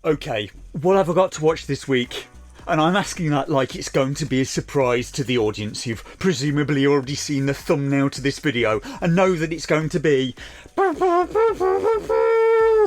Okay, what have I got to watch this week? And I'm asking that like it's going to be a surprise to the audience who've presumably already seen the thumbnail to this video and know that it's going to be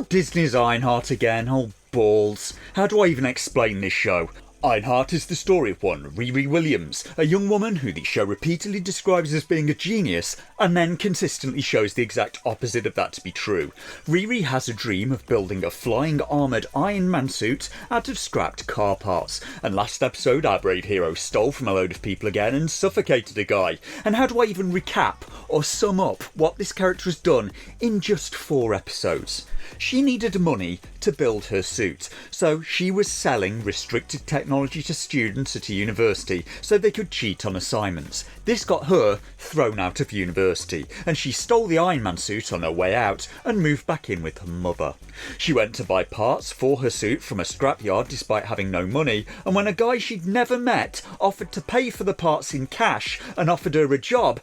Disney's Ironheart again. Oh, balls. How do I even explain this show? Ironheart is the story of one Riri Williams, a young woman who the show repeatedly describes as being a genius and then consistently shows the exact opposite of that to be true. Riri has a dream of building a flying armoured Iron Man suit out of scrapped car parts, and last episode our brave hero stole from a load of people again and suffocated a guy. And how do I even recap or sum up what this character has done in just 4 episodes? She needed money to build her suit, so she was selling restricted technology to students at a university so they could cheat on assignments. This got her thrown out of university, and she stole the Iron Man suit on her way out and moved back in with her mother. She went to buy parts for her suit from a scrapyard despite having no money, and when a guy she'd never met offered to pay for the parts in cash and offered her a job,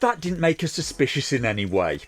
that didn't make her suspicious in any way.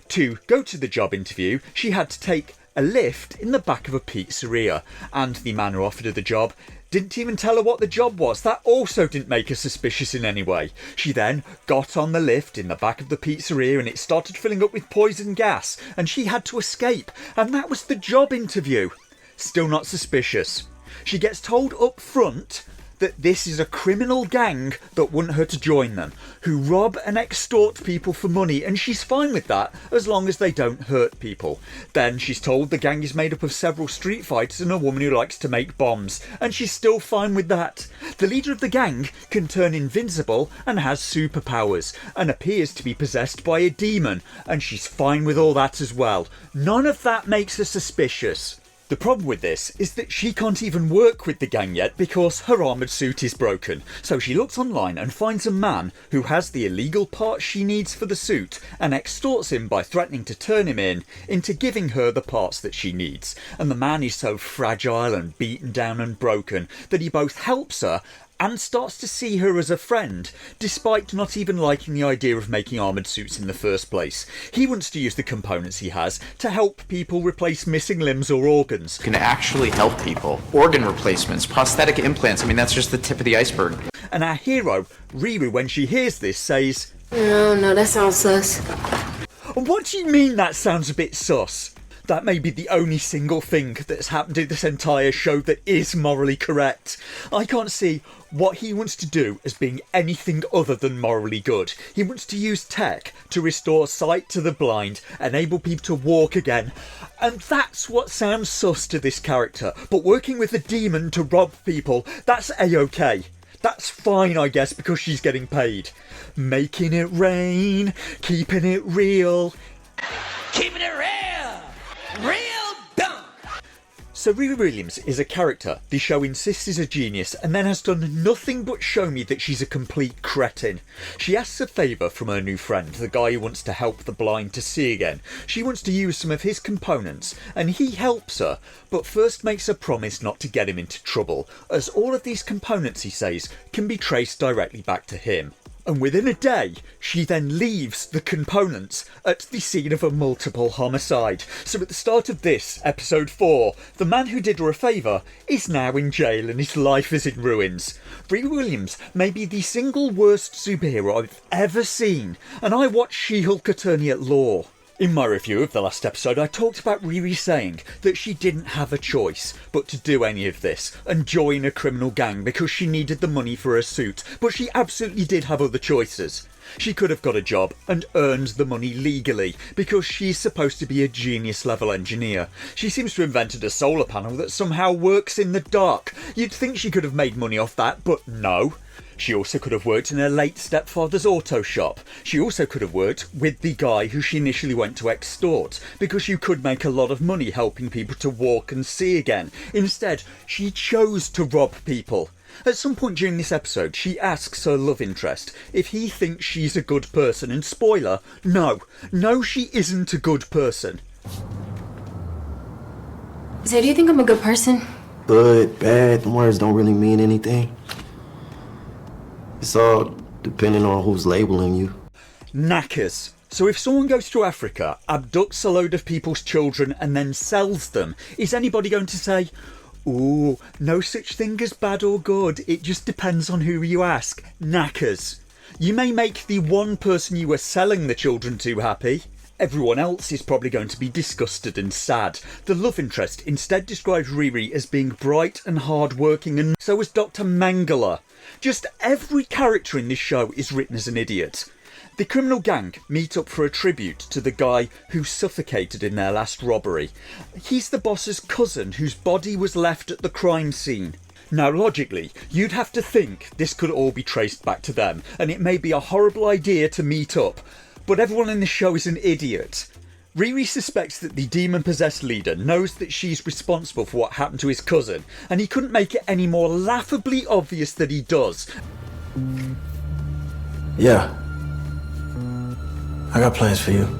To go to the job interview, she had to take a lift in the back of a pizzeria, and the man who offered her the job didn't even tell her what the job was. That also didn't make her suspicious in any way. She then got on the lift in the back of the pizzeria and it started filling up with poison gas, and she had to escape, and that was the job interview. Still not suspicious. She gets told up front that this is a criminal gang that want her to join them, who rob and extort people for money, and she's fine with that as long as they don't hurt people. Then she's told the gang is made up of several street fighters and a woman who likes to make bombs, and she's still fine with that. The leader of the gang can turn invincible and has superpowers, and appears to be possessed by a demon, and she's fine with all that as well. None of that makes her suspicious. The problem with this is that she can't even work with the gang yet because her armoured suit is broken. So she looks online and finds a man who has the illegal parts she needs for the suit and extorts him by threatening to turn him into giving her the parts that she needs. And the man is so fragile and beaten down and broken that he both helps her and starts to see her as a friend, despite not even liking the idea of making armoured suits in the first place. He wants to use the components he has to help people replace missing limbs or organs. Can actually help people. Organ replacements, prosthetic implants, that's just the tip of the iceberg. And our hero, Riri, when she hears this, says, No, that sounds sus. What do you mean that sounds a bit sus? That may be the only single thing that's happened in this entire show that is morally correct. I can't see what he wants to do as being anything other than morally good. He wants to use tech to restore sight to the blind, enable people to walk again, and that's what sounds sus to this character. But working with a demon to rob people, that's a-okay. That's fine, I guess, because she's getting paid. Making it rain, keeping it real. Keeping it real! Real dumb! So Riri Williams is a character the show insists is a genius and then has done nothing but show me that she's a complete cretin. She asks a favour from her new friend, the guy who wants to help the blind to see again. She wants to use some of his components and he helps her, but first makes a promise not to get him into trouble, as all of these components, he says, can be traced directly back to him. And within a day, she then leaves the components at the scene of a multiple homicide. So at the start of this, episode 4, the man who did her a favour is now in jail and his life is in ruins. Riri Williams may be the single worst superhero I've ever seen, and I watched She-Hulk Attorney at Law. In my review of the last episode, I talked about Riri saying that she didn't have a choice but to do any of this and join a criminal gang because she needed the money for her suit, but she absolutely did have other choices. She could have got a job and earned the money legally because she's supposed to be a genius level engineer. She seems to have invented a solar panel that somehow works in the dark. You'd think she could have made money off that, but no. She also could have worked in her late stepfather's auto shop. She also could have worked with the guy who she initially went to extort, because you could make a lot of money helping people to walk and see again. Instead, she chose to rob people. At some point during this episode, she asks her love interest if he thinks she's a good person, and spoiler, no, she isn't a good person. So do you think I'm a good person? Good, bad, the words don't really mean anything. It's all depending on who's labeling you. Knackers. So if someone goes to Africa, abducts a load of people's children and then sells them, is anybody going to say, "Ooh, no such thing as bad or good, it just depends on who you ask"? Knackers. You may make the one person you were selling the children to happy. Everyone else is probably going to be disgusted and sad. The love interest instead describes Riri as being bright and hard-working, and so is Dr. Mengele. Just every character in this show is written as an idiot. The criminal gang meet up for a tribute to the guy who suffocated in their last robbery. He's the boss's cousin whose body was left at the crime scene. Now logically, you'd have to think this could all be traced back to them, and it may be a horrible idea to meet up, but everyone in the show is an idiot. Riri suspects that the demon-possessed leader knows that she's responsible for what happened to his cousin, and he couldn't make it any more laughably obvious that he does. Yeah. I got plans for you.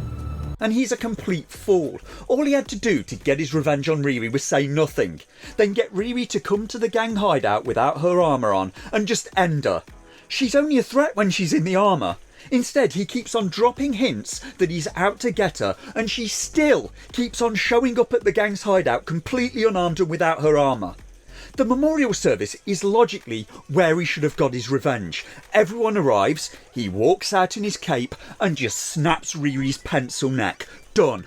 And he's a complete fool. All he had to do to get his revenge on Riri was say nothing, then get Riri to come to the gang hideout without her armour on, and just end her. She's only a threat when she's in the armour. Instead, he keeps on dropping hints that he's out to get her, and she still keeps on showing up at the gang's hideout completely unarmed and without her armour. The memorial service is logically where he should have got his revenge. Everyone arrives, he walks out in his cape and just snaps Riri's pencil neck. Done.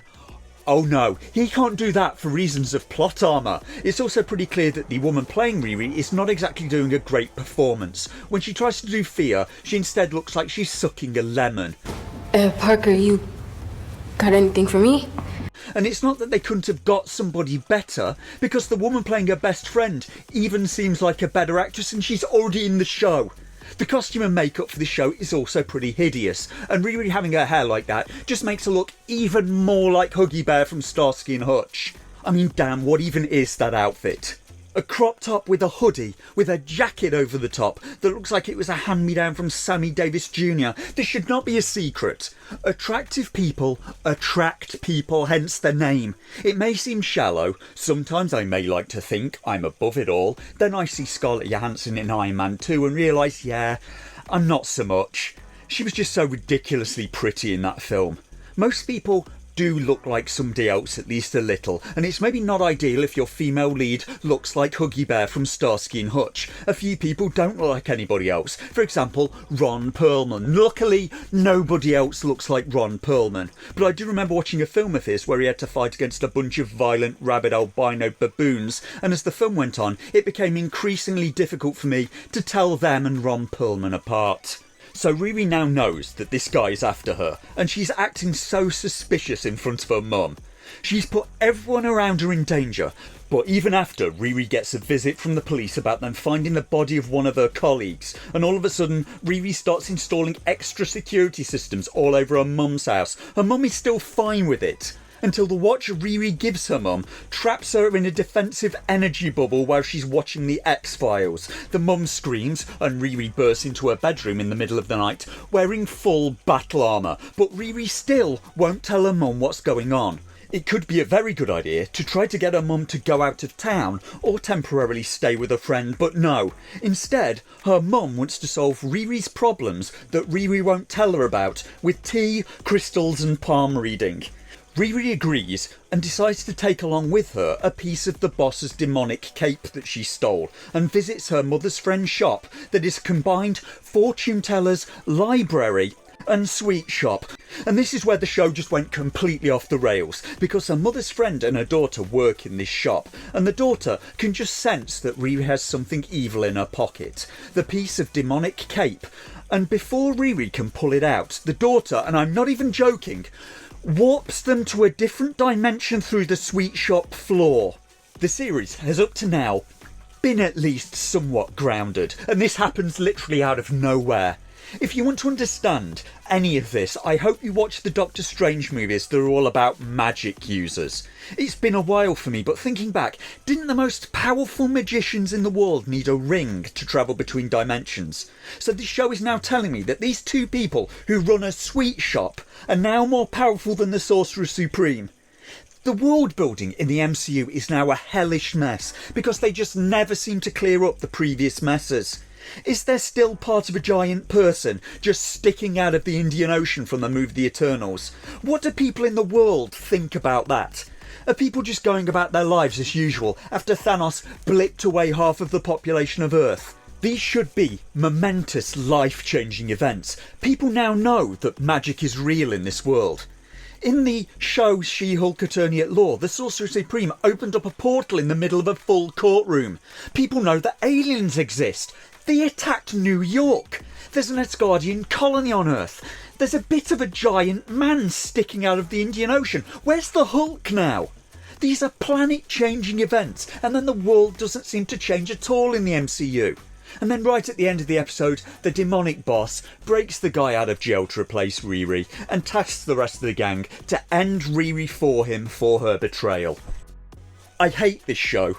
Oh no, he can't do that for reasons of plot armour. It's also pretty clear that the woman playing Riri is not exactly doing a great performance. When she tries to do fear, she instead looks like she's sucking a lemon. Parker, you got anything for me? And it's not that they couldn't have got somebody better, because the woman playing her best friend even seems like a better actress and she's already in the show. The costume and makeup for the show is also pretty hideous, and Riri having her hair like that just makes her look even more like Huggy Bear from Starsky and Hutch. I mean, damn, what even is that outfit? A crop top with a hoodie, with a jacket over the top that looks like it was a hand-me-down from Sammy Davis Jr. This should not be a secret. Attractive people attract people, hence the name. It may seem shallow, sometimes I may like to think I'm above it all, then I see Scarlett Johansson in Iron Man 2 and realise, yeah, I'm not so much. She was just so ridiculously pretty in that film. Most people do look like somebody else at least a little, and it's maybe not ideal if your female lead looks like Huggy Bear from Starsky and Hutch. A few people don't look like anybody else. For example, Ron Perlman. Luckily, nobody else looks like Ron Perlman. But I do remember watching a film of his where he had to fight against a bunch of violent rabid albino baboons, and as the film went on, it became increasingly difficult for me to tell them and Ron Perlman apart. So Riri now knows that this guy is after her, and she's acting so suspicious in front of her mum. She's put everyone around her in danger, but even after, Riri gets a visit from the police about them finding the body of one of her colleagues, and all of a sudden, Riri starts installing extra security systems all over her mum's house. Her mum is still fine with it, until the watch Riri gives her mum traps her in a defensive energy bubble while she's watching the X-Files. The mum screams and Riri bursts into her bedroom in the middle of the night wearing full battle armour, but Riri still won't tell her mum what's going on. It could be a very good idea to try to get her mum to go out of town or temporarily stay with a friend, but no. Instead, her mum wants to solve Riri's problems that Riri won't tell her about with tea, crystals and palm reading. Riri agrees and decides to take along with her a piece of the boss's demonic cape that she stole, and visits her mother's friend's shop that is a combined fortune teller's, library and sweet shop. And this is where the show just went completely off the rails, because her mother's friend and her daughter work in this shop, and the daughter can just sense that Riri has something evil in her pocket, the piece of demonic cape, and before Riri can pull it out, the daughter, and I'm not even joking, warps them to a different dimension through the sweet shop floor. The series has up to now been at least somewhat grounded, and this happens literally out of nowhere. If you want to understand any of this, I hope you watch the Doctor Strange movies that are all about magic users. It's been a while for me, but thinking back, didn't the most powerful magicians in the world need a ring to travel between dimensions? So this show is now telling me that these two people who run a sweet shop are now more powerful than the Sorcerer Supreme. The world building in the MCU is now a hellish mess, because they just never seem to clear up the previous messes. Is there still part of a giant person just sticking out of the Indian Ocean from the movie The Eternals? What do people in the world think about that? Are people just going about their lives as usual after Thanos blipped away half of the population of Earth? These should be momentous, life-changing events. People now know that magic is real in this world. In the show She-Hulk Attorney at Law, the Sorcerer Supreme opened up a portal in the middle of a full courtroom. People know that aliens exist. They attacked New York. There's an Asgardian colony on Earth. There's a bit of a giant man sticking out of the Indian Ocean. Where's the Hulk now? These are planet-changing events, and then the world doesn't seem to change at all in the MCU. And then right at the end of the episode, the demonic boss breaks the guy out of jail to replace Riri, and tasks the rest of the gang to end Riri for him for her betrayal. I hate this show.